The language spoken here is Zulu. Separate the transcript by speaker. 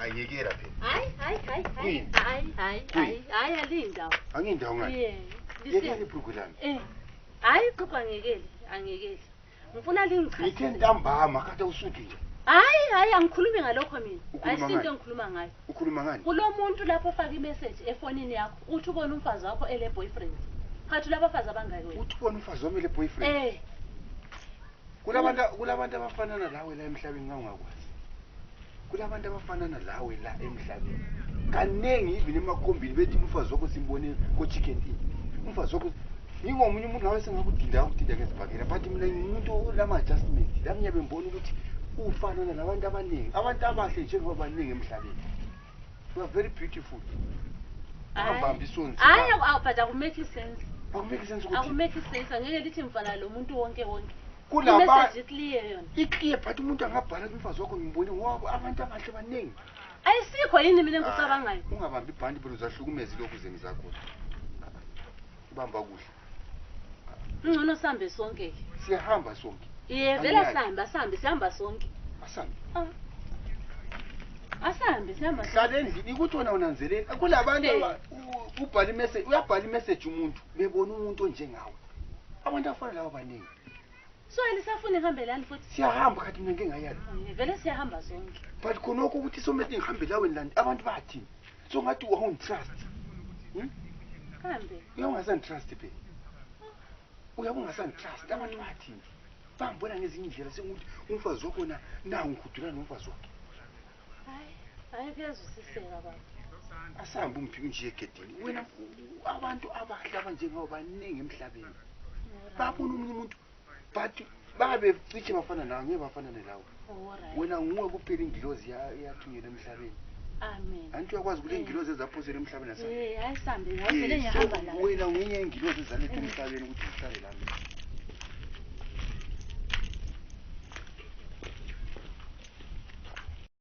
Speaker 1: ayekela phela
Speaker 2: hayi alinda
Speaker 1: angindawo ngani yekela ibhuku lami
Speaker 2: hayi qhuba angekeli ngifuna lingichazele
Speaker 1: ngithe ntambama kade usudile
Speaker 2: hayi angikhulumi ngalokho mina ayisinto engikhuluma ngayo
Speaker 1: ukhuluma ngani
Speaker 2: kulo muntu lapho ofaka imessage efonini yakho uthi ubona umfazi wakho ele boyfriend khathi labafazi abangaki wena
Speaker 1: uthi ubona umfazi wami ele boyfriend kulabantu abafanana lawe la emhlabeni ngawungakwazi kulabantu abafanana lawe la emhlabeni kanengi even emakhombini bethi umfazi wakho simbone ko-chicken inn umfazi wakho ngingomunye umuntu ngabe sengakudinda ngezibhakela but mina ngimuntu olama-adjustment la ngiyabe ngibona ukuthi ufanana nabantu abaningi abantu abahle njengoba baningi emhlabeni you are very beautiful ungabambi isonzi
Speaker 2: but akumake sense
Speaker 1: akumake sense
Speaker 2: akumake sense angeke lithi mfana lo muntu wonke
Speaker 1: kulaba
Speaker 2: iclear yona
Speaker 1: iclear but umuntu angabhala umfazi wakho ngimbone ngoba abantu abahle baningi
Speaker 2: ayisikho yini mina engicabangayo
Speaker 1: ungabambi ibhandi phela uzahlukumeza lokhu zeni zakho ibamba kuhle
Speaker 2: ngcono sihambe sonke
Speaker 1: siyahamba sonke
Speaker 2: vele sihamba sonke asambe sihamba
Speaker 1: hlala endlini ukuthi wona unanzelela kulabantu uyabhala imessage umuntu bebona umuntu onjengawe abantu afana lawo baningi
Speaker 2: so elisafuna ihambe lani futhi
Speaker 1: siyahamba khathi mina ngeke ngayala
Speaker 2: vele siyahamba sonke
Speaker 1: but khonokho ukuthi somete ngihambe laweni lani abantu bathini so ngathi awungitrust
Speaker 2: kambe
Speaker 1: uyaungasangitrust phela uyabe ungasangitrust abantu bathini bangibona ngezinye indlela sengukuthi umfazi wakho nawu ngihudula nomfazi wakhe
Speaker 2: hayi kuyazwisiseka baba
Speaker 1: asahambe umphike nje egedini wena abantu abahle abanjengawo baningi emhlabeni babona umunye umuntu but babe cishe bafana nawe ngeke bafanane lawo wena nguwe kuphela ingilozi yathunyelwa emhlabeni
Speaker 2: amen
Speaker 1: anti uyakwazi ukuthi ingilozi ezaphosela emhlabeni
Speaker 2: hayi sambe ngiyahamba la
Speaker 1: wena ngenye ingilozi ezaletha emhlabeni ukuthi uhlale lami